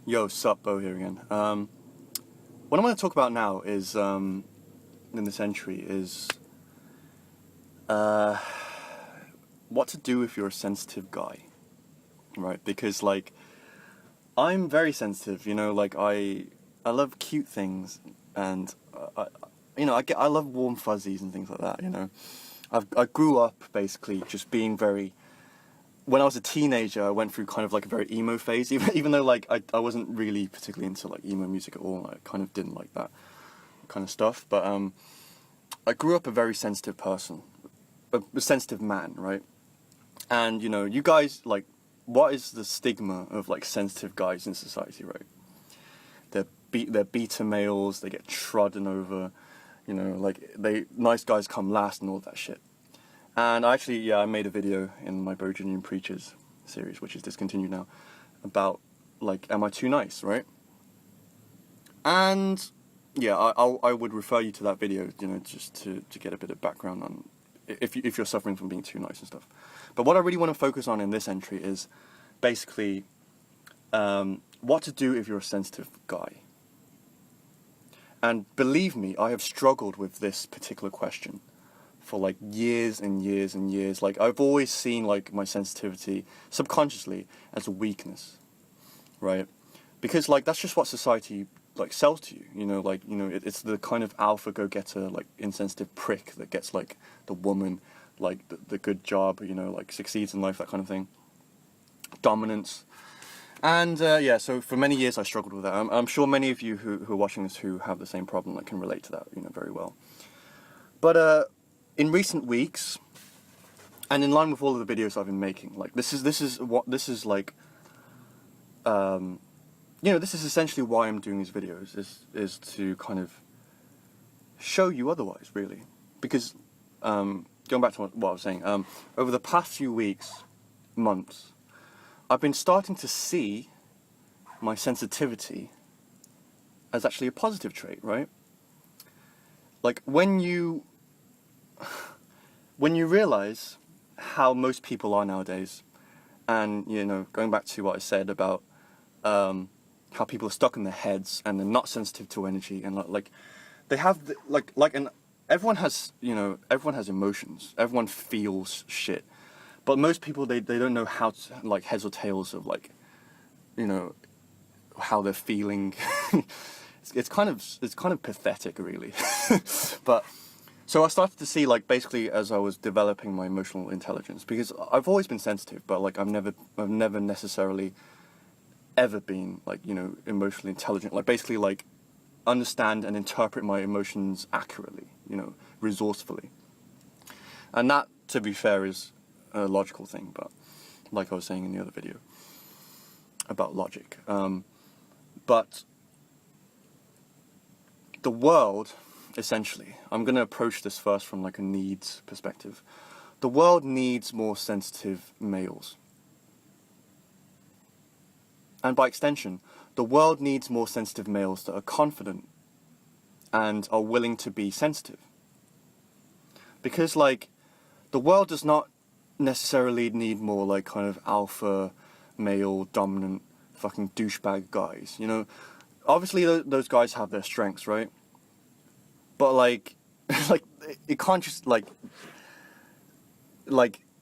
Yo, sup, Bo here again. What I'm going to talk about now is, in this entry, is what to do if you're a sensitive guy, right? Because, like, I'm very sensitive, you know, like, I love cute things, and, I love warm fuzzies and things like that, you know. I grew up, basically, just being very... When I was a teenager, I went through kind of like a very emo phase, even though like I wasn't really particularly into like emo music at all. I kind of didn't like that kind of stuff. But I grew up a very sensitive person, a sensitive man, right? And you know, you guys, like, what is the stigma of like sensitive guys in society, right? They're beta males. They get trodden over. You know, like nice guys come last and all that shit. And actually, I made a video in my Virginian Preachers series, which is discontinued now, about, like, am I too nice, right? And, yeah, I would refer you to that video, you know, just to get a bit of background on if you're suffering from being too nice and stuff. But what I really want to focus on in this entry is basically what to do if you're a sensitive guy. And believe me, I have struggled with this particular question for like years and years and years. Like, I've always seen like my sensitivity subconsciously as a weakness, right? Because like that's just what society like sells to you, you know, like, you know, it's the kind of alpha go-getter, like insensitive prick that gets like the woman, like the good job, you know, like succeeds in life, that kind of thing. Dominance. And yeah, so for many years I struggled with that. I'm sure many of you who are watching this who have the same problem like can relate to that, you know, very well. But in recent weeks, and in line with all of the videos I've been making, like this is like, you know, this is essentially why I'm doing these videos, is to kind of show you otherwise, really. Because going back to what I was saying, over the past few weeks, months, I've been starting to see my sensitivity as actually a positive trait, right? Like when you realize how most people are nowadays, and, you know, going back to what I said about how people are stuck in their heads and they're not sensitive to energy, and like they have and everyone has, you know, everyone has emotions, everyone feels shit, but most people they don't know how to, like, heads or tails of, like, you know, how they're feeling. it's kind of pathetic, really. But so I started to see, like, basically as I was developing my emotional intelligence, because I've always been sensitive, but like I've never necessarily ever been, like, you know, emotionally intelligent, like basically like understand and interpret my emotions accurately, you know, resourcefully. And that, to be fair, is a logical thing, but like I was saying in the other video about logic. But the world, essentially, I'm going to approach this first from like a needs perspective. The world needs more sensitive males. And by extension, the world needs more sensitive males that are confident and are willing to be sensitive. Because, like, the world does not necessarily need more, like, kind of alpha, male, dominant, fucking douchebag guys, you know? Obviously, those guys have their strengths, right? But, like, like, it can't just, like,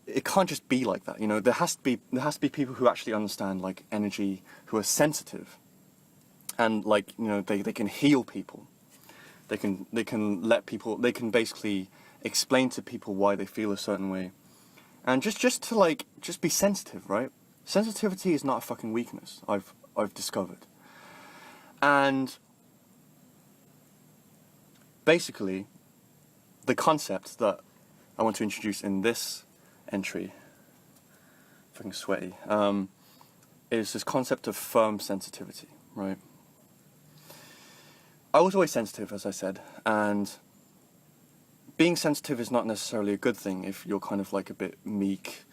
it can't just be like that, you know? There has to be people who actually understand, like, energy, who are sensitive, and, like, you know, they can heal people. They can let people, they can basically explain to people why they feel a certain way, and just to, like, just be sensitive, right? Sensitivity is not a fucking weakness, I've discovered. And basically, the concept that I want to introduce in this entry, fucking sweaty, is this concept of firm sensitivity, right? I was always sensitive, as I said, and being sensitive is not necessarily a good thing if you're kind of like a bit meek,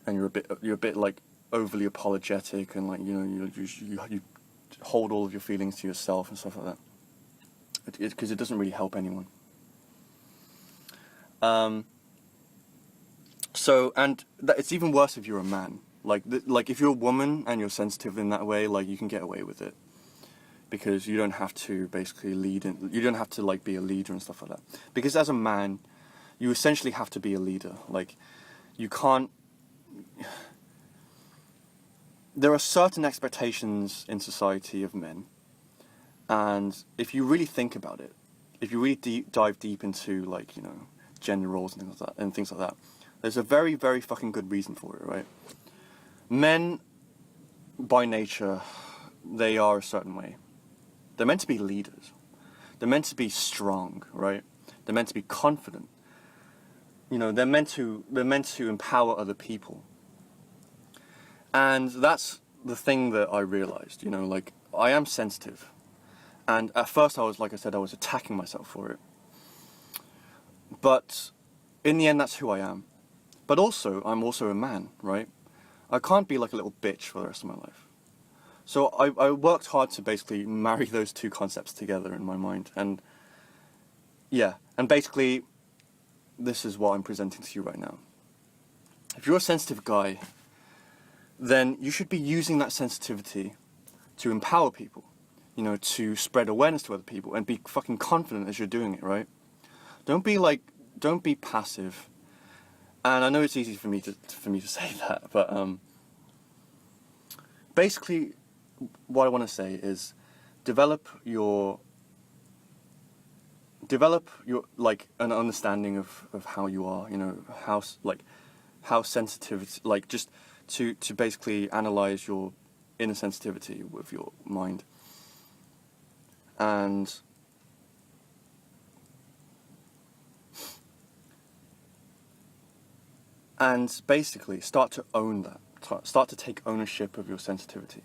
and you're a bit like overly apologetic, and, like, you know, you hold all of your feelings to yourself and stuff like that. Because it doesn't really help anyone. So, and it's even worse if you're a man, Like if you're a woman and you're sensitive in that way, like you can get away with it. Because you don't have to basically you don't have to like be a leader and stuff like that. Because as a man, you essentially have to be a leader. Like, you can't... There are certain expectations in society of men, and if you really think about it, if you really dive deep into, like, you know, gender roles and things like that, there's a very, very fucking good reason for it, right? Men, by nature, they are a certain way. They're meant to be leaders. They're meant to be strong, right? They're meant to be confident. You know, they're meant to empower other people. And that's the thing that I realized, you know, like, I am sensitive. And at first like I said, I was attacking myself for it. But in the end, that's who I am. But also, I'm also a man, right? I can't be like a little bitch for the rest of my life. So I worked hard to basically marry those two concepts together in my mind. And yeah, and basically, this is what I'm presenting to you right now. If you're a sensitive guy, then you should be using that sensitivity to empower people, you know, to spread awareness to other people and be fucking confident as you're doing it, right? Don't be passive. And I know it's easy for me to say that, but basically what I want to say is develop your like an understanding of how you are, you know, how sensitive, like just to basically analyze your inner sensitivity with your mind. And basically start to own that. Start to take ownership of your sensitivity.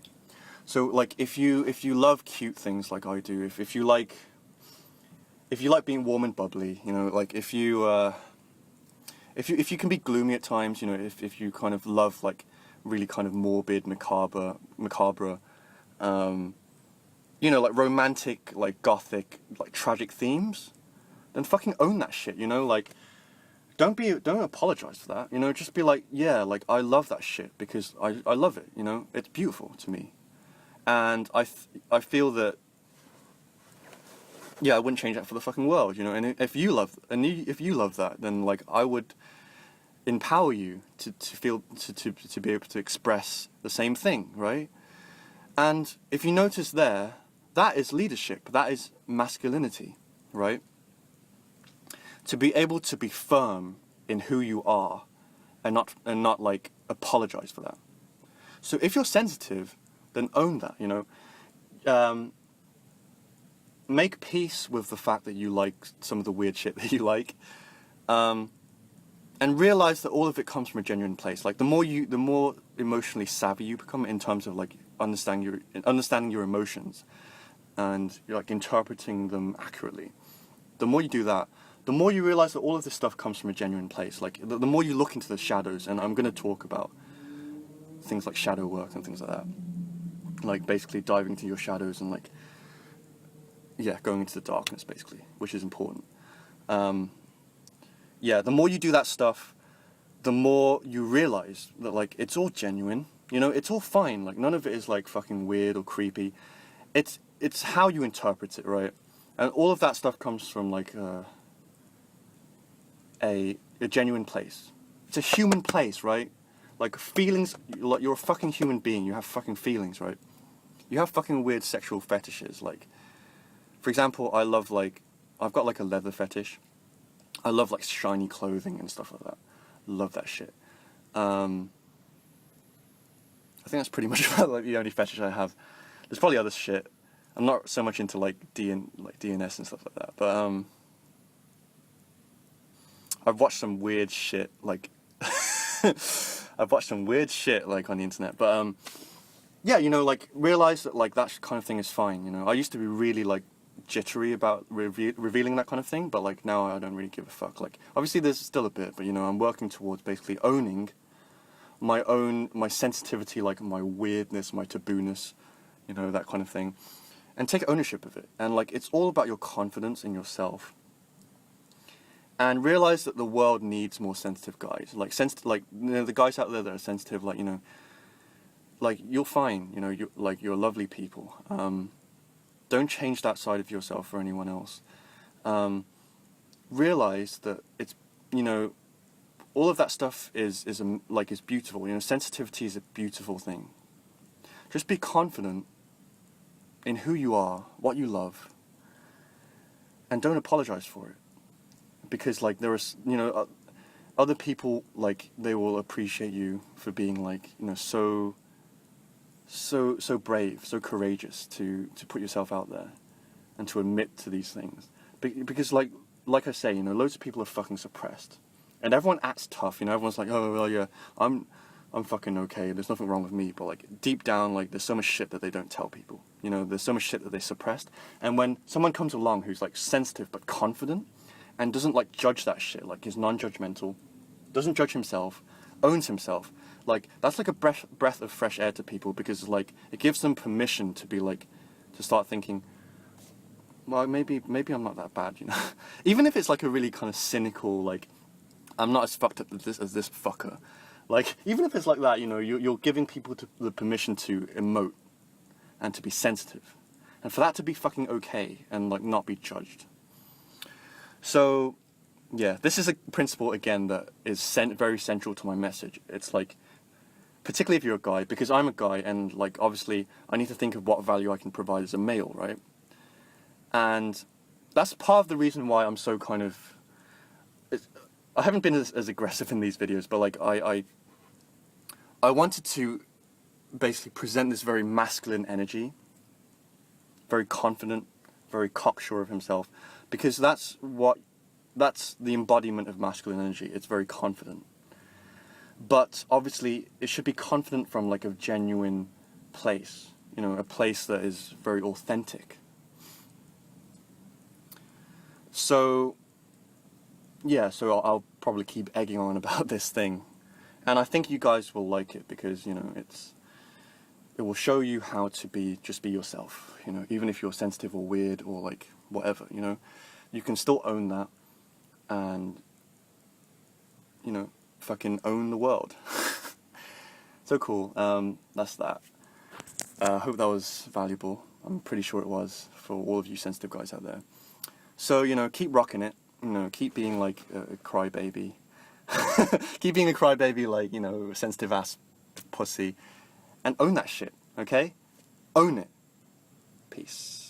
So like if you love cute things like I do, if you like being warm and bubbly, you know, like if you can be gloomy at times, you know, if you kind of love like really kind of morbid, macabre, you know, like romantic, like gothic, like tragic themes, then fucking own that shit, you know, like don't apologize for that, you know, just be like, yeah, like I love that shit because I love it, you know, it's beautiful to me. And I feel that, yeah, I wouldn't change that for the fucking world, you know. And if you love that, then like I would empower you to be able to express the same thing, right? And if you notice there, that is leadership. That is masculinity, right? To be able to be firm in who you are, and not like apologize for that. So if you're sensitive, then own that, you know. Make peace with the fact that you like some of the weird shit that you like, and realize that all of it comes from a genuine place. Like the more emotionally savvy you become in terms of like understanding your emotions, and you're like interpreting them accurately. The more you do that, the more you realize that all of this stuff comes from a genuine place. Like the more you look into the shadows, and I'm going to talk about things like shadow work and things like that. Like basically diving into your shadows and like, yeah, going into the darkness basically, which is important. Yeah, the more you do that stuff, the more you realize that like it's all genuine, you know, it's all fine. Like none of it is like fucking weird or creepy. It's how you interpret it, right? And all of that stuff comes from like a genuine place. It's a human place, right? Like feelings, like you're a fucking human being. You have fucking feelings, right? You have fucking weird sexual fetishes. Like, for example, I've got like a leather fetish. I love like shiny clothing and stuff like that. Love that shit. I think that's pretty much like the only fetish I have. There's probably other shit. I'm not so much into like DNS and stuff like that. But I've watched some weird shit like I've watched some weird shit like on the internet. But yeah, you know, like realize that like that kind of thing is fine. You know, I used to be really like jittery about revealing that kind of thing, but like now I don't really give a fuck. Like obviously there's still a bit, but you know, I'm working towards basically owning my sensitivity, like my weirdness, my tabooness, you know, that kind of thing, and take ownership of it. And like it's all about your confidence in yourself. And realize that the world needs more sensitive guys, like you know, the guys out there that are sensitive, like, you know, like, you're fine, you know, you're lovely people. Don't change that side of yourself for anyone else. Realize that it's, you know, all of that stuff is beautiful. You know, sensitivity is a beautiful thing. Just be confident in who you are, what you love, and don't apologize for it. Because, like, there are, you know, other people, like, they will appreciate you for being, like, you know, so brave, so courageous to put yourself out there and to admit to these things. Because, like I say, you know, loads of people are fucking suppressed, and everyone acts tough. You know, everyone's like, oh well, yeah, I'm fucking okay. There's nothing wrong with me. But, like, deep down, like, there's so much shit that they don't tell people. You know, there's so much shit that they suppressed. And when someone comes along who's, like, sensitive but confident and doesn't, like, judge that shit, like, is non-judgmental, doesn't judge himself, owns himself, like, that's like a breath of fresh air to people, because, like, it gives them permission to be, like, to start thinking, well, maybe I'm not that bad, you know. Even if it's, like, a really kind of cynical, like, I'm not as fucked up as this fucker. Like, even if it's like that, you know, you're giving people the permission to emote and to be sensitive, and for that to be fucking okay and, like, not be judged. So, yeah, this is a principle, again, that is very central to my message. It's like, particularly if you're a guy, because I'm a guy, and, like, obviously I need to think of what value I can provide as a male, right? And that's part of the reason why I'm so kind of, I haven't been as aggressive in these videos, but, like, I wanted to basically present this very masculine energy, very confident, very cocksure of himself, because that's the embodiment of masculine energy. It's very confident. But obviously it should be confident from, like, a genuine place, you know, a place that is very authentic. So, yeah, so I'll probably keep egging on about this thing. And I think you guys will like it, because, you know, it will show you how to just be yourself, you know, even if you're sensitive or weird or, like, whatever, you know, you can still own that and, you know, fucking own the world. So cool. That's that. I hope that was valuable. I'm pretty sure it was for all of you sensitive guys out there. So, you know, keep rocking it. You know, keep being, like, a crybaby. Keep being a crybaby, like, you know, sensitive ass pussy, and own that shit. Okay? Own it. Peace.